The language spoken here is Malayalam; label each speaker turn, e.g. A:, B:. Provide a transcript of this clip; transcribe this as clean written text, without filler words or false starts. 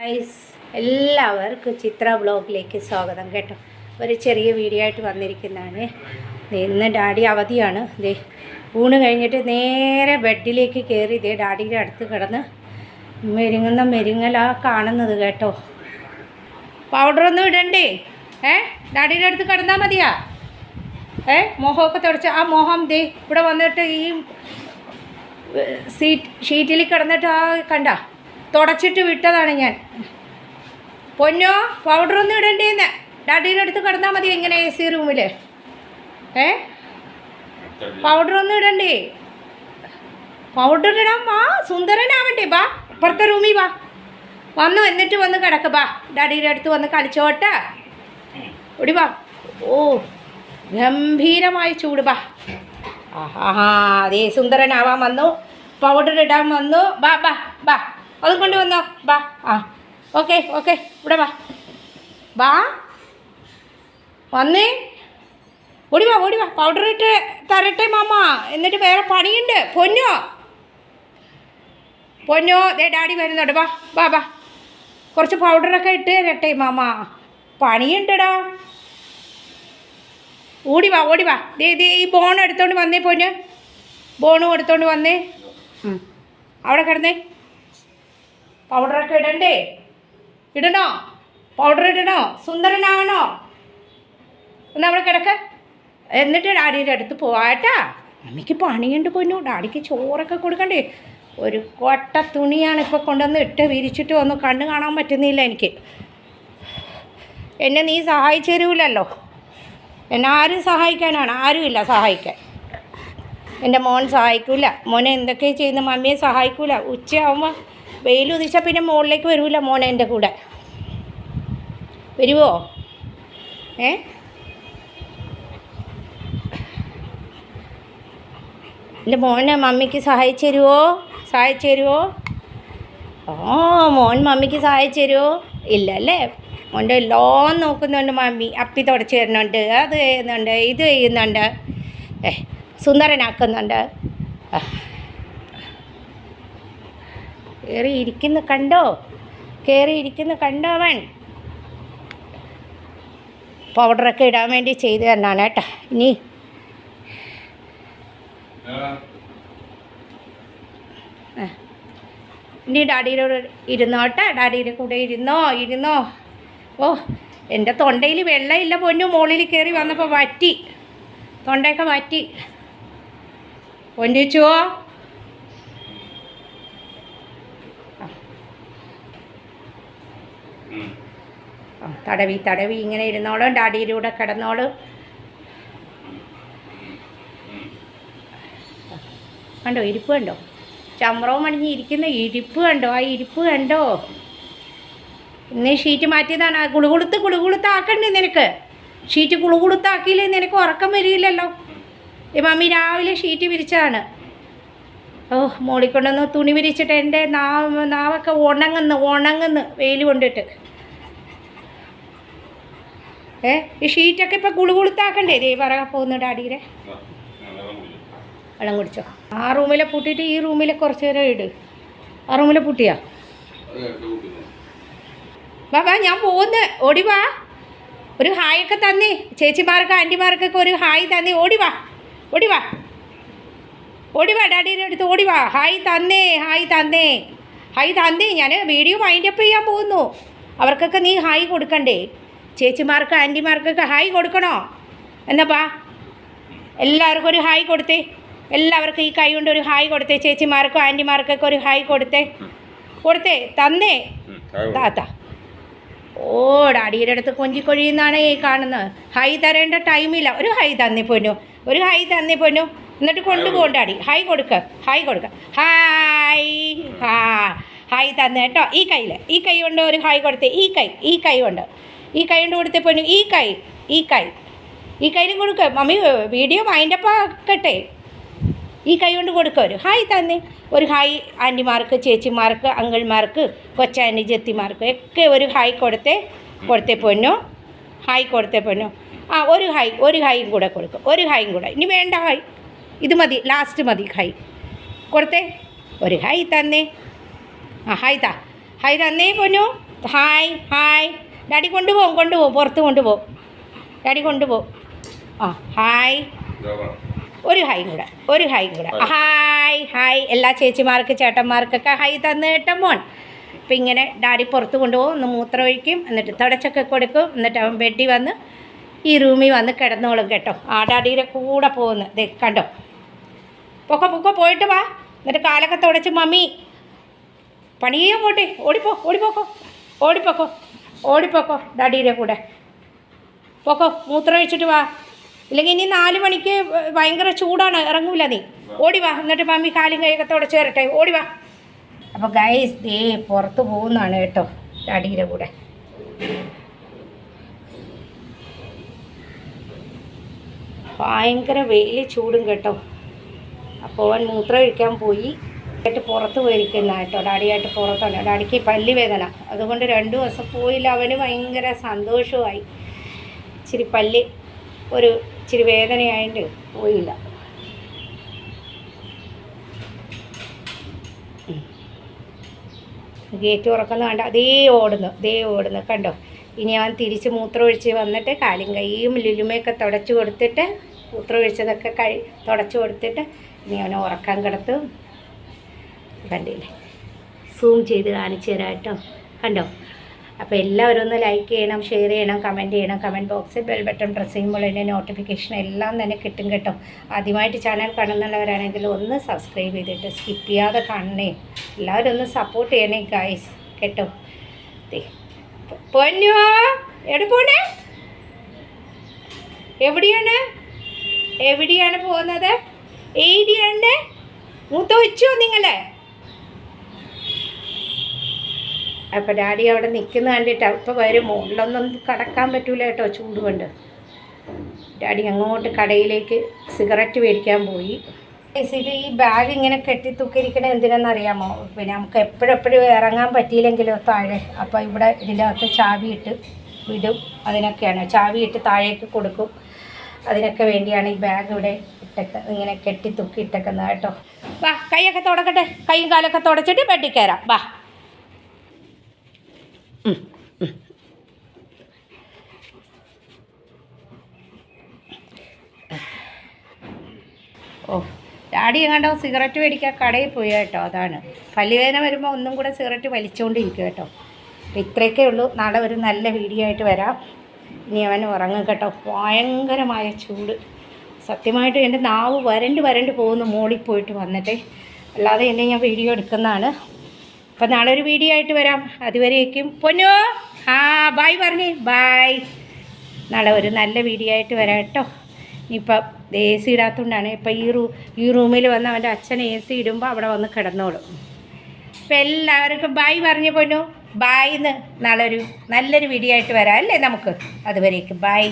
A: ഗൈസ്, എല്ലാവർക്കും ചിത്ര ബ്ലോഗിലേക്ക് സ്വാഗതം കേട്ടോ. ഒരു ചെറിയ വീഡിയോ ആയിട്ട് വന്നിരിക്കുന്നതാണ്. ഇന്ന് ഡാഡി അവധിയാണ്. ദേ ഊണ് കഴിഞ്ഞിട്ട് നേരെ ബെഡിലേക്ക് കയറി ഇതേ ഡാഡിയുടെ അടുത്ത് കിടന്ന് മെരുങ്ങലാ കാണുന്നത് കേട്ടോ. പൗഡറൊന്നും ഇടണ്ടേ? ഡാഡിയുടെ അടുത്ത് കിടന്നാൽ മതിയാ? മോഹമൊക്കെ തുടച്ച് ആ മോഹം ദേ ഇവിടെ വന്നിട്ട് ഈ ഷീറ്റിൽ കിടന്നിട്ട് ആ കണ്ട തുടച്ചിട്ട് വിട്ടതാണ് ഞാൻ. പൊന്നോ, പൗഡറൊന്നും ഇടണ്ടേന്ന്. ഡാഡിയുടെ അടുത്ത് കിടന്നാൽ മതി ഇങ്ങനെ എ സി റൂമിൽ. പൗഡറൊന്നും ഇടണ്ടേ? പൗഡർ ഇടാൻ വാ, സുന്ദരനാവണ്ടേ? ബാ ഇപ്പുറത്തെ റൂമിൽ വാ, വന്നു എന്നിട്ട് വന്ന് കിടക്ക്. ബാ ഡാഡിയുടെ അടുത്ത് വന്ന് കളിച്ചോട്ടെ. ഓടി വാ. ഓ ഗംഭീരമായ ചൂട്. ബാ. ആഹാ അതേ സുന്ദരനാവാൻ വന്നു, പൗഡർ ഇടാൻ വന്നു. ബാ ബാ ബാ, അതും കൊണ്ട് വന്നോ. ബാ. ആ ഓക്കെ ഓക്കെ, ഇവിടെ വാ. ബാ വന്നേ. ഓടി വാ ഓടി വാ. പൗഡർ ഇട്ട് തരട്ടെ മാമ, എന്നിട്ട് വേറെ പണിയുണ്ട്. പൊന്നോ പൊന്നോ, ദേ ഡാഡി വരുന്നുണ്ട്. വാ ബാ ബാ, കുറച്ച് പൗഡറൊക്കെ ഇട്ട് തരട്ടെ മാമ, പണിയുണ്ടടാ. ഓടി വാ ഓടി വാ. ദേ ദേ ഈ ബോൺ എടുത്തോണ്ട് വന്നേ പൊന്ന്, ബോണും എടുത്തോണ്ട് വന്നേ. അവിടെ കിടന്നേ. പൗഡറൊക്കെ ഇടണ്ടേ? ഇടണോ? പൗഡർ ഇടണോ? സുന്ദരനാവണോ? ഒന്ന് അവിടെ കിടക്ക, എന്നിട്ട് ഡാഡിയുടെ അടുത്ത് പോവാട്ടാ. മമ്മിക്ക് പണിയുണ്ട് പൊന്നു. ഡാഡിക്ക് ചോറൊക്കെ കൊടുക്കണ്ടേ? ഒരു കൊട്ട തുണിയാണ് ഇപ്പോൾ കൊണ്ടുവന്ന് ഇട്ട് വിരിച്ചിട്ട് വന്നു. കണ്ണ് കാണാൻ പറ്റുന്നില്ല എനിക്ക്. എന്നെ നീ സഹായിച്ചു തരൂലല്ലോ. എന്നെ ആരും സഹായിക്കാനാണ്? ആരുമില്ല സഹായിക്കാൻ. എൻ്റെ മോൻ സഹായിക്കൂല. മോനെ എന്തൊക്കെ ചെയ്യുന്ന മമ്മിയെ സഹായിക്കൂല. ഉച്ചയാകുമ്പോൾ വെയിലുദിച്ചാൽ പിന്നെ മുകളിലേക്ക് വരൂല മോനെ എൻ്റെ കൂടെ. വരുമോ? എൻ്റെ മോനെ മമ്മിക്ക് സഹായിച്ചു തരുമോ? സഹായിച്ചു തരുമോ? ഓ മോൻ മമ്മിക്ക് സഹായിച്ചു തരുമോ? ഇല്ല അല്ലേ? മോൻ്റെ എല്ലാം നോക്കുന്നുണ്ട് മമ്മി. അപ്പി തുടച്ച് തരുന്നുണ്ട്, അത് ചെയ്യുന്നുണ്ട്, ഇത് ചെയ്യുന്നുണ്ട്, സുന്ദരനാക്കുന്നുണ്ട്. കയറി ഇരിക്കുന്നു കണ്ടോ? കയറി ഇരിക്കുന്നു കണ്ടോ? അവൻ പൗഡറൊക്കെ ഇടാൻ വേണ്ടി ചെയ്തു തരണമാണ് കേട്ടോ. ഇനി ഡാഡിയുടെ കൂടെ ഇരുന്നോട്ടെ. ഡാഡിയുടെ കൂടെ ഇരുന്നോ. ഓ എൻ്റെ തൊണ്ടയിൽ വെള്ളമില്ല പൊന്നു. മുകളിൽ കയറി വന്നപ്പോൾ വറ്റി, തൊണ്ടയൊക്കെ വറ്റി. പൊന്നിച്ചുവോ? തടവി തടവി ഇങ്ങനെ ഇരുന്നോളും. ഡാഡിയുടെ കൂടെ കിടന്നോളും. കണ്ടോ ഇരിപ്പ് കണ്ടോ? ചമ്രവും അണിഞ്ഞ് ഇരിക്കുന്ന ഇരിപ്പ് കണ്ടോ? ആ ഇരിപ്പ് കണ്ടോ? ഇന്ന് ഷീറ്റ് മാറ്റിയതാണ്. കുളുകുളുത്താക്കണ്ടേ നിനക്ക്? ഷീറ്റ് കുളുകുളുത്താക്കിയില്ലേ നിനക്ക് ഉറക്കം വരില്ലല്ലോ. ഈ മമ്മി രാവിലെ ഷീറ്റ് വിരിച്ചതാണ്. ഓ മോളിക്കൊണ്ടൊന്ന് തുണി വിരിച്ചിട്ട് എൻ്റെ നാവൊക്കെ ഉണങ്ങുന്നു വെയിൽ കൊണ്ടിട്ട്. ഈ ഷീറ്റൊക്കെ ഇപ്പം കുളുകുളുത്താക്കണ്ടേ? ദേ പറയാൻ പോകുന്നു ഡാഡിയുടെ. വെള്ളം കുടിച്ചോ? ആ റൂമിലെ പൂട്ടിയിട്ട് ഈ റൂമിലെ കുറച്ച് നേരം ഇട്. ആ റൂമിലെ പൂട്ടിയാ? വാ ഞാൻ പോകുന്നു. ഓടി വാ. ഒരു ഹായൊക്കെ തന്നേ ചേച്ചിമാർക്ക് ആൻറ്റിമാർക്കൊക്കെ ഒരു ഹായ് തന്നേ. ഓടി വാ ഡാഡിയുടെ അടുത്ത് ഓടി വാ. ഹായ് തന്നേ. ഞാൻ വീഡിയോ വൈൻഡപ്പ് ചെയ്യാൻ പോകുന്നു. അവർക്കൊക്കെ നീ ഹായ് കൊടുക്കണ്ടേ? ചേച്ചിമാർക്ക് ആൻറ്റിമാർക്കൊക്കെ ഹായ് കൊടുക്കണോ? എന്നാ എല്ലാവർക്കും ഒരു ഹായ് കൊടുത്തേ. എല്ലാവർക്കും ഈ കൈ കൊണ്ട് ഒരു ഹായ് കൊടുത്തേ. ചേച്ചിമാർക്കും ആൻറ്റിമാർക്കൊക്കെ ഒരു ഹായ് കൊടുത്തേ. തന്നേ താത്ത. ഓ ഡാഡിയുടെ അടുത്ത് കൊഞ്ചിക്കൊഴിയുന്നാണ് ഈ കാണുന്നത്. ഹായ് തരേണ്ട ടൈമില്ല. ഒരു ഹായ് തന്നേ പൊന്നു. എന്നിട്ട് കൊണ്ടുപോകും ഡാഡി. ഹായ് കൊടുക്ക. ഹായ് ഹായ് തന്നെ കേട്ടോ. ഈ കൈ കൊണ്ട് ഒരു ഹായ് കൊടുത്തേ. ഈ കൈ കൊണ്ട് കൊടുത്തേ പൊന്നു. ഈ കൈയിലും കൊടുക്ക. മമ്മി വീഡിയോ വൈൻഡപ്പ് ആക്കട്ടെ. ഈ കൈ കൊണ്ട് കൊടുക്കുക. ഒരു ഹായ് തന്നെ. ഒരു ഹായ് ആൻറ്റിമാർക്ക്, ചേച്ചിമാർക്ക്, അങ്കിൾമാർക്ക്, കൊച്ചാൻറ്റി, ജത്തിമാർക്ക് ഒക്കെ ഒരു ഹായ് കൊടുത്തേ പൊന്നു. ഹായ് കൊടുത്തേ പൊന്നു. ആ ഒരു ഹായും കൂടെ കൊടുക്കും. ഒരു ഹായും കൂടെ. ഇനി വേണ്ട ഹായ്, ഇത് മതി, ലാസ്റ്റ് മതി ഹായ് കൊടുത്തേ. ഒരു ഹായ് തന്നെ. ആ ഹായ് തന്നേ പൊന്നു. Hi hi. ഡാഡി കൊണ്ടുപോകും പുറത്ത് കൊണ്ടുപോകും. ഡാഡി കൊണ്ടുപോകും. ആ ഹായ്. ഒരു ഹായും കൂടെ ഹായ് ഹായ്. എല്ലാ ചേച്ചിമാർക്ക് ചേട്ടന്മാർക്കൊക്കെ ഹായ് തന്നു കേട്ടോ മോൻ. അപ്പം ഇങ്ങനെ ഡാഡി പുറത്ത് കൊണ്ടുപോകും, ഒന്ന് മൂത്രം ഒഴിക്കും, എന്നിട്ട് തുടച്ചൊക്കെ കൊടുക്കും, എന്നിട്ട് അവൻ ബെഡിൽ വന്ന് ഈ റൂമിൽ വന്ന് കിടന്നോളും കേട്ടോ. ആ ഡാഡിയുടെ കൂടെ പോകുന്നു. ദേ കണ്ടോ. പൊക്കോ പോയിട്ട് വാ. എന്നിട്ട് കാലൊക്കെ തുടച്ച് മമ്മി പണി ചെയ്യാൻ പോട്ടെ. ഓടിപ്പോക്കോ ഡാഡിയുടെ കൂടെ പോക്കോ. മൂത്രം ഒഴിച്ചിട്ട് വാ. ഇല്ലെങ്കിൽ ഇനി 4 മണിക്ക് ഭയങ്കര ചൂടാണ്, ഇറങ്ങൂല നീ. ഓടി വാ. എന്നിട്ട് മമ്മി കാലും കൈയൊക്കെ തുടച്ച് തരട്ടെ. ഓടി വാ. അപ്പോൾ ഗൈസ് ദേ പുറത്ത് പോകുന്നതാണ് കേട്ടോ ഡാഡിയുടെ കൂടെ. ഭയങ്കര വെയിൽ ചൂടും കേട്ടോ. അപ്പോൾ അവൻ മൂത്രം ഒഴിക്കാൻ പോയി ആയിട്ട് പുറത്ത് പോയിരിക്കുന്ന കേട്ടോ. ഡാഡിയായിട്ട് പുറത്താണ്. ഡാഡിക്ക് പല്ല് വേദന, അതുകൊണ്ട് 2 ദിവസം പോയില്ല. അവന് ഭയങ്കര സന്തോഷമായി. ഇച്ചിരി വേദനയായിട്ട് പോയില്ല. ഗേറ്റ് തുറക്കുന്ന കണ്ട അതേ ഓടുന്നു കണ്ടോ. ഇനി അവൻ തിരിച്ച് മൂത്രമൊഴിച്ച് വന്നിട്ട് കാലും കൈയും ലുലുമയൊക്കെ തുടച്ച് കൊടുത്തിട്ട് മൂത്രമൊഴിച്ചതൊക്കെ തുടച്ച് കൊടുത്തിട്ട് ഇനി അവനെ ഉറക്കാൻ കിടത്തും. കണ്ടില്ലേ, സൂം ചെയ്ത് കാണിച്ചു തരാം കേട്ടോ. കണ്ടോ. അപ്പോൾ എല്ലാവരും ഒന്ന് ലൈക്ക് ചെയ്യണം, ഷെയർ ചെയ്യണം, കമൻറ്റ് ചെയ്യണം. കമൻറ്റ് ബോക്സിൽ ബെൽ ബട്ടൺ പ്രസ് ചെയ്യുമ്പോൾ അതിൻ്റെ നോട്ടിഫിക്കേഷൻ എല്ലാം തന്നെ കിട്ടും കേട്ടോ. ആദ്യമായിട്ട് ചാനൽ കാണുന്നുള്ളവരാണെങ്കിൽ ഒന്ന് സബ്സ്ക്രൈബ് ചെയ്തിട്ട് സ്കിപ്പ് ചെയ്യാതെ കാണണേ. എല്ലാവരും ഒന്ന് സപ്പോർട്ട് ചെയ്യണേ ഗൈസ് കേട്ടോ. പൊന്നോ പോണേ? എവിടെയാണ് പോകുന്നത്? എവിടെയാണ് മൂത്ത വെച്ചോ നിങ്ങളെ? അപ്പോൾ ഡാഡി അവിടെ നിൽക്കുന്ന കണ്ടിട്ട് അപ്പോൾ വരും. മുകളിലൊന്നും കടക്കാൻ പറ്റൂല കേട്ടോ, ചൂട് കൊണ്ട്. ഡാഡി അങ്ങോട്ട് കടയിലേക്ക് സിഗരറ്റ് മേടിക്കാൻ പോയി. ഇത് ഈ ബാഗ് ഇങ്ങനെ കെട്ടിത്തൂക്കിയിരിക്കണത് എന്തിനാണെന്നറിയാമോ? പിന്നെ നമുക്ക് എപ്പോഴെപ്പോഴും ഇറങ്ങാൻ പറ്റിയില്ലെങ്കിലോ താഴെ, അപ്പോൾ ഇവിടെ ഇതിനകത്ത് ചാവിയിട്ട് വിടും. അതിനൊക്കെയാണ് ചാവിയിട്ട് താഴേക്ക് കൊടുക്കും. അതിനൊക്കെ വേണ്ടിയാണ് ഈ ബാഗ് ഇവിടെ ഇങ്ങനെ കെട്ടിത്തൂക്കി ഇട്ടേക്കുന്നത് കേട്ടോ. വാ, കൈയൊക്കെ തുടക്കട്ടെ. കൈയും കാലൊക്കെ തുടച്ചിട്ട് ബെഡിൽ കയറാം. വാ. ഓ, ഡാഡി എങ്ങാണ്ടോ സിഗരറ്റ് മേടിക്കാൻ കടയിൽ പോയി കേട്ടോ. അതാണ് പല്ലുവേദന വരുമ്പോൾ ഒന്നും കൂടെ സിഗരറ്റ് വലിച്ചുകൊണ്ടിരിക്കും കേട്ടോ. അപ്പോൾ ഇത്രയൊക്കെ ഉള്ളൂ. നാളെ ഒരു നല്ല വീഡിയോ ആയിട്ട് വരാം. ഇനി അവൻ ഉറങ്ങും കേട്ടോ. ഭയങ്കരമായ ചൂട്. സത്യമായിട്ട് എൻ്റെ നാവ് വരണ്ട് പോകുന്നു മോളിൽ പോയിട്ട് വന്നിട്ട്. അല്ലാതെ എന്നെ ഞാൻ വീഡിയോ എടുക്കുന്നതാണ്. അപ്പോൾ നാളെ ഒരു വീഡിയോ ആയിട്ട് വരാം. അതുവരേക്കും പൊന്നോ ബൈ പറഞ്ഞേ. ബൈ. നാളെ ഒരു നല്ല വീഡിയോ ആയിട്ട് വരാം കേട്ടോ. ഇനിയിപ്പം AC ഇടാത്തതുകൊണ്ടാണ്. ഇപ്പം ഈ റൂമിൽ വന്ന് അവൻ്റെ അച്ഛൻ AC ഇടുമ്പോൾ അവിടെ വന്ന് കിടന്നോളും. അപ്പം എല്ലാവർക്കും ബൈ പറഞ്ഞു പൊന്നു. ബായ്. നാളെ ഒരു നല്ലൊരു വീഡിയോ ആയിട്ട് വരാം അല്ലേ നമുക്ക്. അതുവരേക്കും ബൈ.